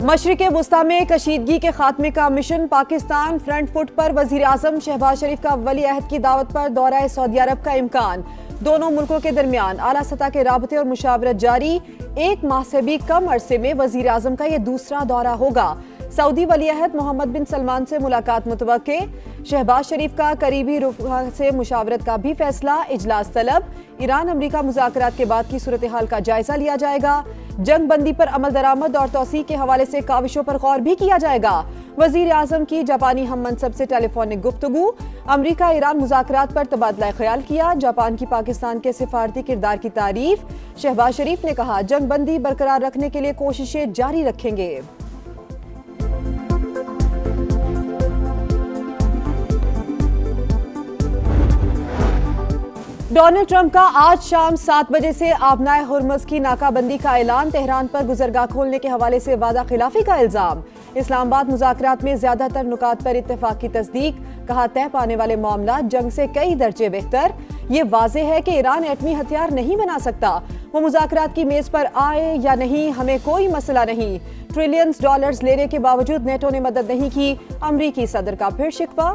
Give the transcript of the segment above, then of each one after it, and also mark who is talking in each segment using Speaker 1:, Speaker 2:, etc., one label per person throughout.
Speaker 1: मशरिक़ वुस्ता में कशीदगी के खात्मे का मिशन, पाकिस्तान फ्रंट फुट पर। वज़ीर आज़म शहबाज शरीफ का वली अहद की दावत पर दौरा सऊदी अरब का इम्कान। दोनों मुल्कों के दरमियान आला सतह के राबते और मुशावरत जारी। एक माह से भी कम अरसे में वज़ीर आज़म का यह दूसरा दौरा होगा। सऊदी वली अहद मोहम्मद बिन सलमान से मुलाकात मुतवक्के। शहबाज शरीफ का करीबी रुफका से मुशावरत का भी फैसला। इजलास तलब। ईरान अमरीका मुज़ाकरात के बाद की सूरत हाल का जायजा लिया जाएगा। जंग बंदी पर अमल दरामद और तौसी के हवाले से काविशों पर गौर भी किया जाएगा। वज़ीर आज़म की जापानी हम मनसब से टेलीफोनिक गुफ्तगू। अमरीका ईरान मुज़ाकरात पर तबादला ख्याल किया। जापान की पाकिस्तान के सिफारती किरदार की तारीफ। शहबाज शरीफ ने कहा, जंग बंदी बरकरार रखने के लिए कोशिशें जारी रखेंगे। डोनाल्ड ट्रंप का आज शाम 7 बजे से आबनाए हुर्मुज़ की नाकाबंदी का ऐलान। तेहरान पर गुजरगाह खोलने के हवाले से वादा खिलाफी का इल्जाम। इस्लामाबाद मुज़ाकरात में ज्यादातर नुकात पर इत्तेफाक की तस्दीक। कहा, तय पाने वाले मामला जंग से कई दर्जे बेहतर। ये वाज़े है कि ईरान एटमी हथियार नहीं बना सकता। वो मुज़ाकरात की मेज पर आए या नहीं, हमें कोई मसला नहीं। ट्रिलियंस डॉलर्स लेने के बावजूद नेटो ने मदद नहीं की। अमरीकी सदर का फिर शिकवा।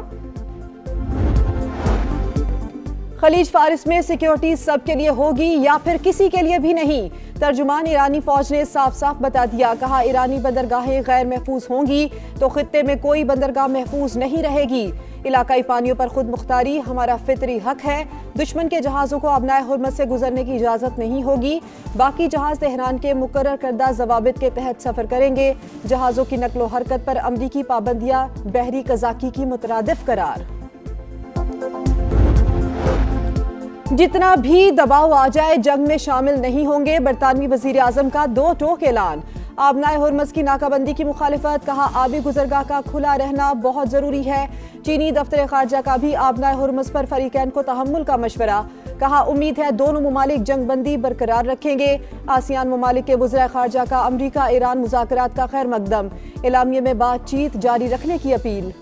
Speaker 1: खलीज फारिस में सिक्योरिटी सबके लिए होगी या फिर किसी के लिए भी नहीं। तर्जुमान ईरानी फौज ने साफ साफ बता दिया। कहा, ईरानी बंदरगाहें गैर महफूज होंगी तो खित्ते में कोई बंदरगाह महफूज नहीं रहेगी। इलाकाई पानियों पर खुद मुख्तारी हमारा फितरी हक है। दुश्मन के जहाजों को आबनाए हुर्मुज़ से गुजरने की इजाजत नहीं होगी। बाकी जहाज तेहरान के मुकर्रर करदा जवाबित के तहत सफर करेंगे। जहाजों की नकलो हरकत पर अमरीकी पाबंदियां बहरी कजाकी की मुतरादिफ करार। जितना भी दबाव आ जाए जंग में शामिल नहीं होंगे। बरतानवी वजीर आजम का दो टोक ऐलान। आबनाए हुर्मुज़ की नाकाबंदी की मुखालिफत। कहा, आबी गुजरगाह का खुला रहना बहुत जरूरी है। चीनी दफ्तर खारजा का भी आबनाए हुर्मुज़ पर फरीकैन को तहम्मुल का मशवरा। कहा, उम्मीद है दोनों ममालिक जंग बंदी बरकरार रखेंगे। आसियान ममालिक के वज़ीर खारजा का अमरीका ईरान मुज़ाकरात का खैर मकदम। एलामिये में बातचीत जारी रखने की अपील।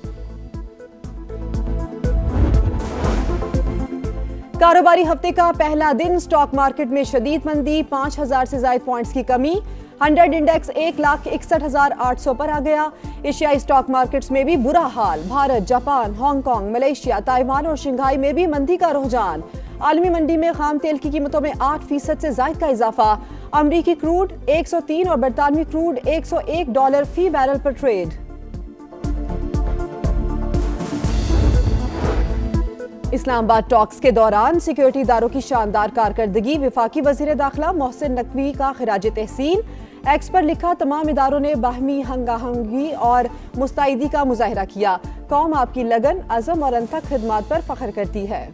Speaker 1: कारोबारी हफ्ते का पहला दिन स्टॉक मार्केट में शदीद मंदी। 5000 से ज्यादा पॉइंट्स की कमी। 100 इंडेक्स 1,61,800 पर आ गया। एशियाई स्टॉक मार्केट्स में भी बुरा हाल। Bharat, Japan, Hong Kong, Malaysia, Taiwan और शंघाई में भी मंदी का रुझान। आलमी मंडी में खाम तेल की कीमतों में 8% से ज्यादा का इजाफा। अमरीकी क्रूड 103 और बरतानवी क्रूड $101 फी बैरल पर ट्रेड। इस्लामाबाद टॉक्स के दौरान सिक्योरिटी इदारों की शानदार कारकर्दगी। वफाकी वजीर दाखिला मोहसिन नकवी का खिराज तहसीन। एक्स पर लिखा, तमाम इदारों ने बाहमी हंगाहंगी और मुस्तैदी का मुजाहरा किया। कौम आपकी लगन, अज़म और अनथक खिदमात पर फख्र करती है।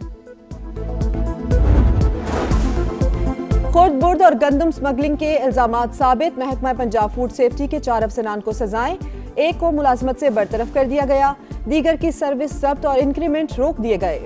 Speaker 1: खुर्द बुर्द और गंदम स्मगलिंग के इल्जामात साबित। महकमा पंजाब फूड सेफ्टी के 4 अफसरान को सजाएं। एक को मुलाजमत से बरतरफ कर दिया गया। दीगर की सर्विस जब्त और इंक्रीमेंट रोक दिए गए।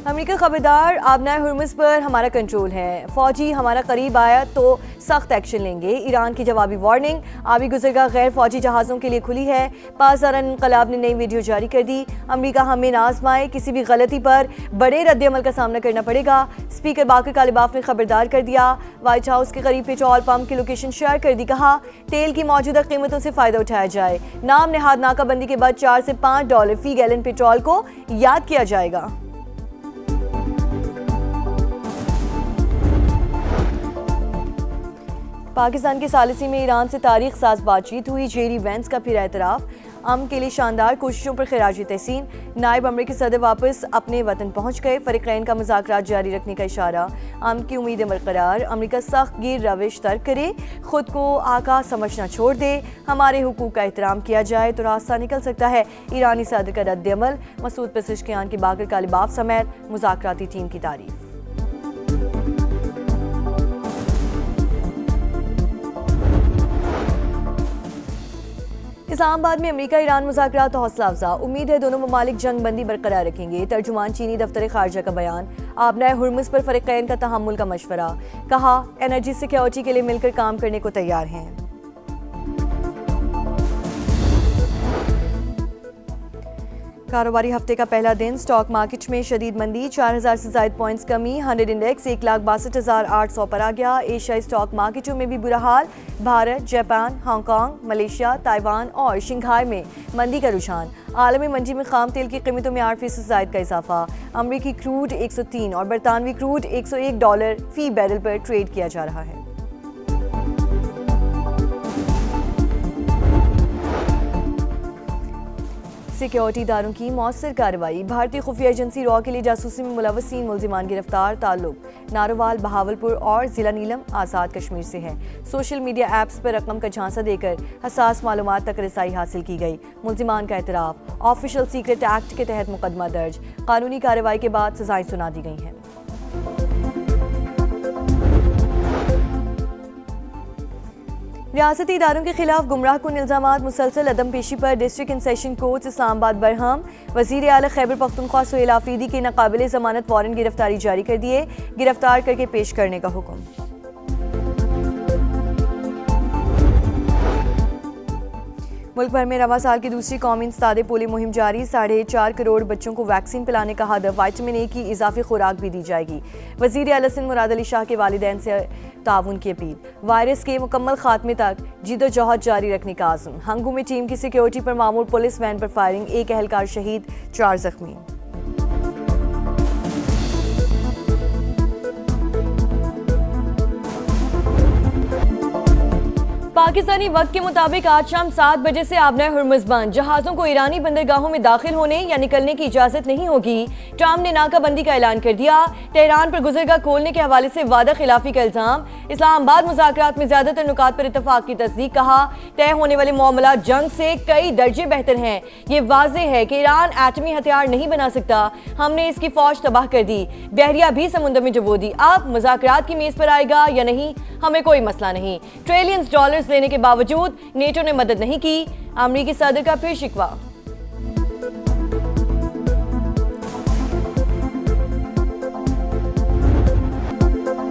Speaker 2: अमेरिका खबरदार, आबनाए हुर्मुज़ पर हमारा कंट्रोल है। फौजी हमारा करीब आया तो सख्त एक्शन लेंगे। ईरान की जवाबी वार्निंग। आबी गुजरगाह गैर फौजी जहाज़ों के लिए खुली है। पासदार इनकलाब ने नई वीडियो जारी कर दी। अमेरिका हमें ना आजमाए, किसी भी गलती पर बड़े रद्द-ए-अमल का सामना करना पड़ेगा। स्पीकर बाकर कालिबाफ ने खबरदार कर दिया। व्हाइट हाउस के करीब पेट्रोल पंप की लोकेशन शेयर कर दी। कहा, तेल की मौजूदा कीमतों से फ़ायदा उठाया जाए। नाम नेहाद नाकाबंदी के बाद $4 से $5 फी गैलन पेट्रोल को याद किया जाएगा। पाकिस्तान के सालिसी में ईरान से तारीख साज बातचीत हुई। जेरी वेंस का फिर एतराफ़। अमन के लिए शानदार कोशिशों पर खिराज तहसीन। नायब अमरीकी सदर वापस अपने वतन पहुँच गए। फरीकैन का मुज़ाकरात जारी रखने का इशारा। अमन की उम्मीदें बरकरार। अमरीका सख्त गिर रविश तर्क करे, खुद को आका समझना छोड़ दे। हमारे हुकूक का एहतराम किया जाए तो रास्ता निकल सकता है। ईरानी सदर का रद्द-ए-अमल। मसूद पेज़ेश्कियान की बाकर कालिबाफ समेत मुज़ाकराती टीम की तारीफ। इस्लामाबाद में अमेरिका ईरान मुज़ाकरात तो हौसला अफजा। उम्मीद है दोनों ममालिक जंग बंदी बरकरार रखेंगे। तर्जुमान चीनी दफ्तर खारजा का बयान। आबनाए हुर्मुज़ पर फरीकैन का तहम्मुल का मशवरा। कहा, एनर्जी सिक्योरिटी के लिए मिलकर काम करने को तैयार हैं। कारोबारी हफ्ते का पहला दिन स्टॉक मार्केट में शदीद मंदी, 4000 से ज्यादा पॉइंट्स कमी, 100 इंडेक्स 1,62,800 पर आ गया। एशियाई स्टॉक मार्केटों में भी बुरा हाल, Bharat, Japan, Hong Kong, Malaysia, Taiwan और शंघाई में मंदी का रुझान। आलमी मंडी में खाम तेल की कीमतों में 8% से ज्यादा का इजाफा, अमरीकी क्रूड 103 और बरतानवी क्रूड $101 फी बैरल पर ट्रेड किया जा रहा है। सिक्योरिटी इदारों की मौसर कार्रवाई, भारतीय खुफिया एजेंसी रॉ के लिए जासूसी में मुलव्वस 3 मुल्जिमान गिरफ्तार, ताल्लुक नारोवाल, बहावलपुर और जिला नीलम आज़ाद कश्मीर से है। सोशल मीडिया ऐप्स पर रकम का झांसा देकर हसास मालूमात तक रसाई हासिल की गई। मुल्जिमान का एतराफ़, ऑफिशियल सीक्रेट एक्ट के तहत मुकदमा दर्ज, कानूनी कार्रवाई के बाद सजाएं सुना दी गई हैं। रियासती इदारों के खिलाफ गुमराह कुन इल्जामात मुसलसल अदम पेशी पर district and session court Islamabad Barham, वज़ीर आला खैबर पख्तूनख्वा सुहेल आफरीदी के नाकाबिले ज़मानत वारंट गिरफ्तारी जारी कर दिए, गिरफ्तार करके पेश करने का हुक्म। मुल्क भर में रवा साल की दूसरी कौमी इंसदादे पोलियो मुहिम जारी, 4.5 करोड़ बच्चों को वैक्सीन पिलाने का हदफ, विटामिन ए की इजाफी खुराक भी दी जाएगी। वज़ीर आला सिंध मुराद अली शाह के वालिदैन से ताउन की अपील, वायरस के मुकम्मल खात्मे तक जिदोजहद जारी रखने का आज़म। हंगू में टीम की सिक्योरिटी पर मामूल पुलिस वैन पर फायरिंग, 1 एहलकार शहीद, 4 जख्मी। पाकिस्तानी वक्त के मुताबिक आज शाम 7 बजे से आबनाए हुर्मुज़ बंद, जहाज़ों को ईरानी बंदरगाहों में दाखिल होने या निकलने की इजाज़त नहीं होगी। ट्रंप ने नाकाबंदी का ऐलान कर दिया। तेहरान पर गुज़रगाह खोलने के हवाले से वादा खिलाफी का इल्ज़ाम, इस्लामाबाद मुज़ाकरात में ज़्यादातर नुकात पर इत्तफाक की तस्दीक, कहा तय होने वाले मामला जंग से कई दर्जे बेहतर हैं। ये वाज़ेह है कि ईरान एटमी हथियार नहीं बना सकता, हमने इसकी फौज तबाह कर दी, बहरिया भी समुद्र में डुबो दी, अब मुज़ाकरात की मेज़ पर आएगा या नहीं हमें कोई मसला नहीं। ट्रिलियंस डॉलर्स देने के बावजूद नेटो ने मदद नहीं की, अमरीकी सदर का फिर शिकवा।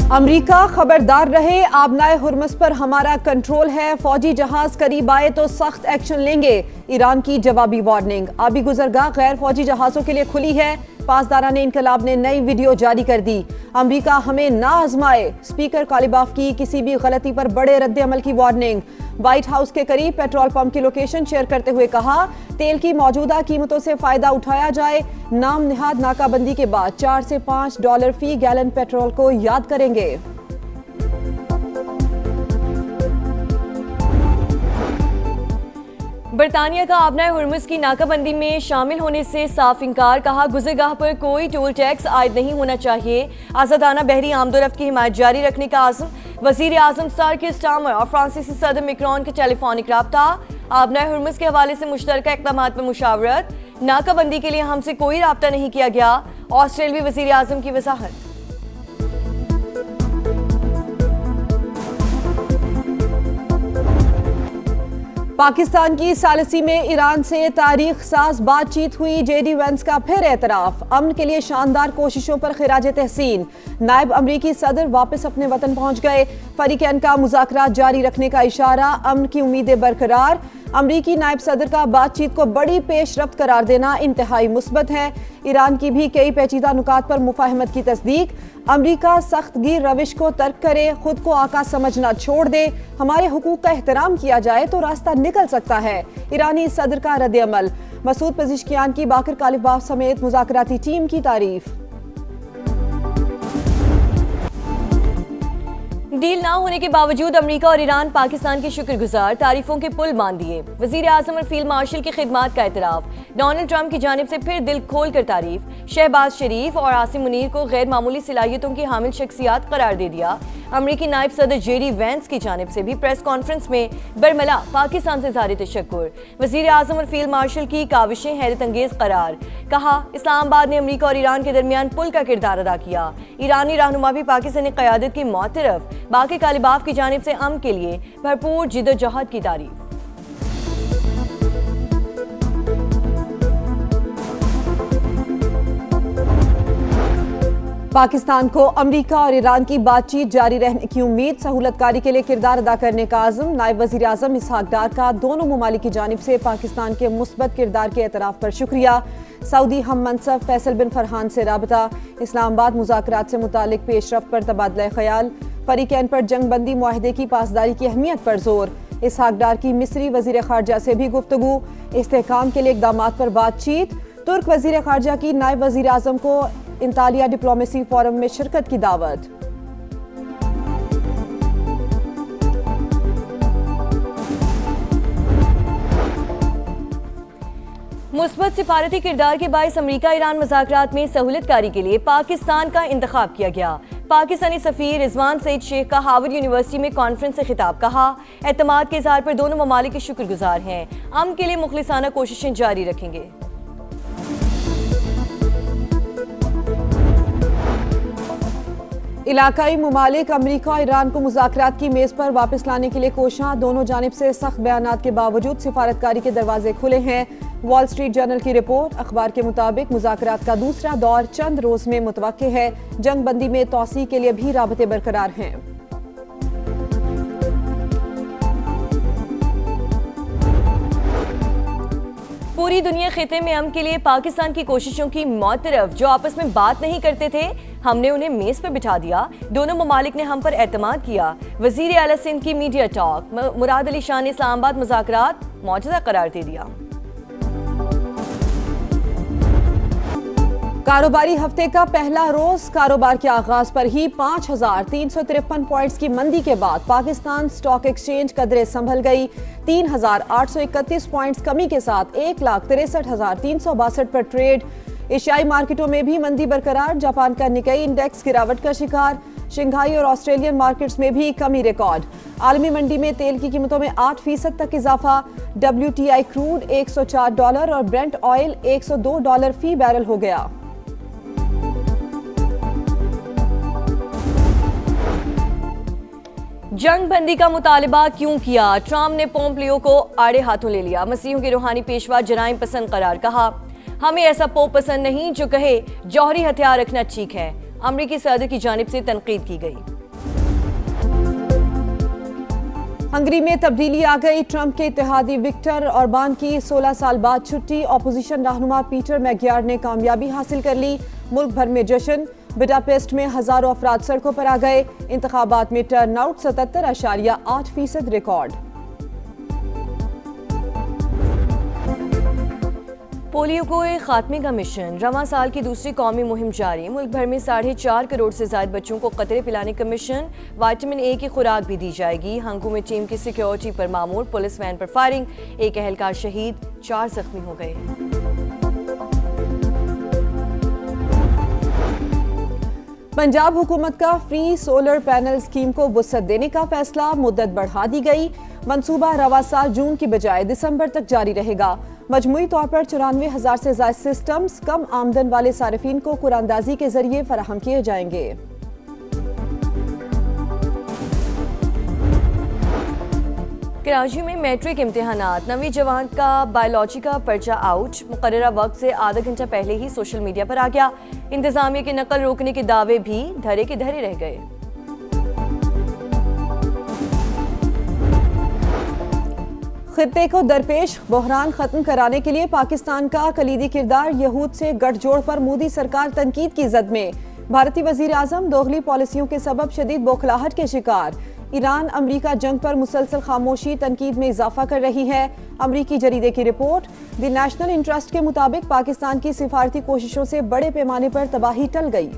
Speaker 1: अमरीका खबरदार रहे, आबनाए हुर्मुज़ पर हमारा कंट्रोल है, फौजी जहाज करीब आए तो सख्त एक्शन लेंगे, ईरान की जवाबी वार्निंग। आबी गुजरगाह गैर फौजी जहाजों के लिए खुली है, पासदारान इनकलाब ने नई वीडियो जारी कर दी। अमरीका हमें ना आजमाए, स्पीकर कालिबाफ की किसी भी गलती पर बड़े रद्द अमल की वार्निंग। व्हाइट हाउस के करीब पेट्रोल पंप की लोकेशन शेयर करते हुए कहा, तेल की मौजूदा कीमतों से फायदा उठाया जाए, नाम निहाद नाकाबंदी के बाद $4 से $5 फी गैलन पेट्रोल को याद करेंगे।
Speaker 2: बरतानिया का आबनाए हुर्मुज़ की नाकाबंदी में शामिल होने से साफ इनकार, कहा गुज़रगाह पर कोई टोल टैक्स आयद नहीं होना चाहिए, आज़ादाना बहरी आमदोरफ्त की हिमायत जारी रखने का आज़म। वज़ीर आज़म सर किर स्टारमर और फ्रांसीसी सदर मैक्रोन का टेलीफोनिक राब्ता, आबनाए हुर्मुज़ के हवाले से मुश्तरका इक़दामात पर मुशावरत, नाकाबंदी के लिए हमसे कोई राब्ता नहीं किया गया, ऑस्ट्रेलियाई वज़ीर आज़म की वज़ाहत।
Speaker 1: पाकिस्तान की सालिसी में ईरान से तारीख साज बातचीत हुई, जेडी वेंस का फिर एतराफ, अमन के लिए शानदार कोशिशों पर खिराज तहसीन। नायब अमरीकी सदर वापस अपने वतन पहुंच गए, फरीकैन का मुज़ाकरात जारी रखने का इशारा, अमन की उम्मीदें बरकरार। अमरीकी नायब सदर का बातचीत को बड़ी पेशरफ्त करार देना इंतहाई मुस्बत है। ईरान की भी कई पेचीदा नुकात पर मुफाहमत की तस्दीक। अमरीका सख्तगीर रविश को तर्क करे, खुद को आका समझना छोड़ दे, हमारे हुकूक का एहतराम किया जाए तो रास्ता निकल सकता है। ईरानी सदर का रद्द अमल, मसूद पेजिशकियान की बाकर कालिबाफ समेत मुज़ाकराती टीम की तारीफ।
Speaker 2: डील ना होने के बावजूद अमेरिका और ईरान पाकिस्तान के शुक्रगुजार, तारीफों के पुल बांध दिए। वजीर आजम और फील्ड मार्शल की खिदमात का एतराफ, डोनाल्ड ट्रंप की जानिब से फिर दिल खोल कर तारीफ। शहबाज शरीफ और आसिम मुनीर को गैर मामूली सलाहियतों की हामिल शख्सियात करार दे दिया। अमरीकी नायब सदर जेडी वेंस की जानिब से भी प्रेस कॉन्फ्रेंस में बरमला पाकिस्तान से ज़ाहिर तशक्कुर। वजीर आजम और फील्ड मार्शल की काविशें हैरत अंगेज करार, कहा इस्लामाबाद ने अमरीका और ईरान के दरमियान पुल का किरदार अदा किया। ईरानी रहनुमा भी पाकिस्तानी क़यादत की मोतरफ, बाकी कालिबाफ की जानिब से अमन के लिए भरपूर जिद्दोजहद की तारीफ।
Speaker 1: पाकिस्तान को अमरीका और ईरान की बातचीत जारी रहने की उम्मीद, सहूलतकारी के लिए किरदार अदा करने का आज़म। नायब वज़ीर आज़म इसहाक डार का दोनों ममालिक की जानिब से पाकिस्तान के मुस्बत किरदार के एतराफ़ पर शुक्रिया। सऊदी हम मनसब फैसल बिन फरहान से राबता। इस्लामाबाद मुज़ाकरात से मुतालिक पेशरफ पर तबादला ख्याल। फरीकैन पर जंग बंदी मुआहदे की पासदारी की अहमियत पर जोर। इसहाक डार की मिस्री वजीर खारजा से भी गुफ्तगू। इस्तेहकाम के लिए इक़दामात पर बातचीत। तुर्क वजीर खारजा की नायब वजीर आज़म को इंतालिया डिप्लोमेसी फोरम में शिरकत की दावत।
Speaker 2: मुस्बत सिफारती किरदार के बायस अमरीका ईरान मुज़ाकरात में सहूलतकारी के लिए पाकिस्तान का इंतखाब किया गया। पाकिस्तानी सफ़ीर रिजवान सईद शेख का हार्वर्ड यूनिवर्सिटी में कॉन्फ्रेंस से खिताब। कहा, एतमाद के इज़हार पर दोनों ममालिक के शुक्रगुजार हैं। अमन के लिए मुखलिसाना कोशिशें जारी रखेंगे।
Speaker 1: इलाकाई ममालिक अमरीका और ईरान को मुज़ाकरात की मेज़ पर वापस लाने के लिए कोशां। दोनों जानिब से सख्त बयानात के बावजूद सिफारतकारी के दरवाजे खुले हैं। वॉल स्ट्रीट जर्नल की रिपोर्ट। अखबार के मुताबिक मुज़ाकरात का दूसरा दौर चंद रोज में मुतवक्के है। जंग बंदी में तौसी के लिए भी राबते बरकरार हैं।
Speaker 2: पूरी दुनिया खिते में अमन के लिए पाकिस्तान की कोशिशों की मौत तरफ। जो आपस में बात नहीं करते थे, हमने उन्हें मेज पर बिठा दिया। दोनों ममालिक ने हम पर एतमाद किया। वजीर आला सिंध की मीडिया टॉक। मुराद अली शाह ने इस्लामाबाद मुज़ाकरात मौजूदा करार दे दिया।
Speaker 1: कारोबारी हफ्ते का पहला रोज कारोबार के आगाज पर ही 5,353 पॉइंट्स की मंदी के बाद पाकिस्तान स्टॉक एक्सचेंज कदरे संभल गई। 3,831 पॉइंट्स कमी के साथ 1,63,362 पर ट्रेड। एशियाई मार्केटों में भी मंदी बरकरार। जापान का निकाई इंडेक्स गिरावट का शिकार। शंघाई और ऑस्ट्रेलियन मार्केट्स में भी कमी रिकॉर्ड। आलमी मंडी में तेल की कीमतों में 8% तक इजाफा। WTI क्रूड $104 और ब्रेंट ऑयल $102 फी बैरल हो गया।
Speaker 2: जंग बंदी का मुतालबा क्यों किया? ट्रंप ने पोम्पियो को आड़े हाथों ले लिया। मसीहों के रूहानी पेशवा जराइम पसंद करार। कहा, हमें ऐसा पोप पसंद नहीं जो कहे जौहरी हथियार रखना ठीक है। अमरीकी सदर की जानिब से तनकीद की गई।
Speaker 1: हंगरी में तब्दीली आ गई। ट्रंप के इत्तेहादी विक्टर ऑरबान की 16 साल बाद छुट्टी। ऑपोजिशन रहनुमा पीटर मैगयार्ड ने कामयाबी हासिल कर ली। मुल्क भर में जश्न। बुडापेस्ट में हजारों अफराद सड़कों पर आ गए। इंतखाबात में टर्नआउट 77.8% रिकॉर्ड।
Speaker 2: पोलियो को खात्मे का मिशन। रवां साल की दूसरी कौमी मुहिम जारी। मुल्क भर में 4.5 करोड़ से ज्यादा बच्चों को कतरे पिलाने का मिशन। विटामिन ए की खुराक भी दी जाएगी। हंगू में टीम की सिक्योरिटी पर मामूर। पुलिस वैन पर फायरिंग। एक एहलकार शहीद, 4 जख्मी हो गए।
Speaker 1: पंजाब हुकूमत का फ्री सोलर पैनल स्कीम को वुसअत देने का फैसला। मुद्दत बढ़ा दी गई। मंसूबा रवा साल जून की बजाय दिसंबर तक जारी रहेगा। मजमूई तौर पर 94,000 से ज्यादा सिस्टम्स कम आमदन वाले सारिफीन को कुरानंदाजी के जरिए फराहम किए जाएंगे।
Speaker 2: कराची में मैट्रिक इम्तिहानात। 9वीं जमात का बायोलॉजी का पर्चा आउट। मुकर्ररा वक्त से आधा घंटा पहले ही सोशल मीडिया पर आ गया। इंतजामिया की नकल रोकने के दावे भी धरे के धरे रह गए।
Speaker 1: खित्ते को दरपेश बहरान खत्म कराने के लिए पाकिस्तान का कलीदी किरदार। यहूद से गठजोड़ पर मोदी सरकार तनकीद की जद में। भारतीय वजीर आजम दोगली पॉलिसियों के सबब शदीद बौखलाहट के शिकार। ईरान अमरीका जंग पर मुसलसल खामोशी तनकीद में इजाफा कर रही है। अमरीकी जरीदे की रिपोर्ट। द नेशनल इंटरेस्ट के मुताबिक पाकिस्तान की सिफारती कोशिशों से बड़े पैमाने पर तबाही टल गई।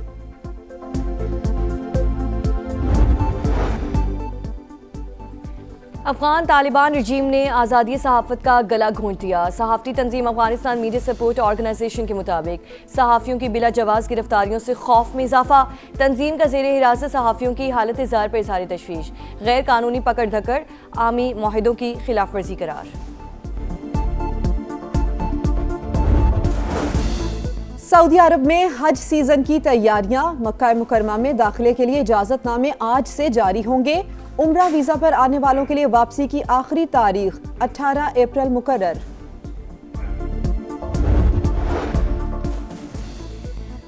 Speaker 2: अफगान तालिबान रजीम ने आज़ादी सहाफ़त का गला घोंट दिया। सहाफ़ती तंजीम अफगानिस्तान मीडिया सपोर्ट ऑर्गेनाइजेशन के मुताबिक सहाफ़ियों की बिला जवाज़ गिरफ्तारियों से खौफ में इजाफा। तंजीम का ज़ेरे हिरासत सहाफ़ियों की हालत ज़ार पर इज़हार तशवीश। गैर कानूनी पकड़ धकड़, आमी मुआहिदों की खिलाफ वर्जी करार।
Speaker 1: सऊदी अरब में हज सीजन की तैयारियां। मक्का मुकरमा में दाखिले के लिए इजाजतनामे आज से जारी होंगे। उम्रा वीजा पर आने वालों के लिए वापसी की आखिरी तारीख 18 अप्रैल मुकर्रर।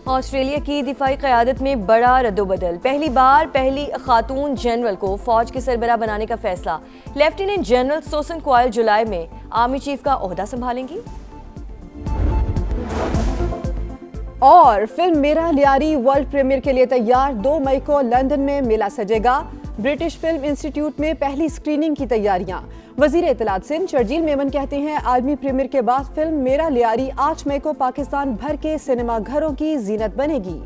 Speaker 2: ऑस्ट्रेलिया की दिफाई क़यादत में बड़ा रद्दोबदल। पहली बार पहली खातून जनरल को फौज के सरबराह बनाने का फैसला। लेफ्टिनेंट जनरल सोसन क्वाइल जुलाई में आर्मी चीफ का ओहदा संभालेंगी।
Speaker 1: और फिल्म मेरा लियारी वर्ल्ड प्रीमियर के लिए तैयार। 2 मई को लंदन में मेला सजेगा। ब्रिटिश फिल्म इंस्टीट्यूट में पहली स्क्रीनिंग की तैयारियां। वजीर इत्तलात सिंध शर्जील मेमन कहते हैं आलमी प्रीमियर के बाद फिल्म मेरा लियारी 8 मई को पाकिस्तान भर के सिनेमा घरों की जीनत बनेगी।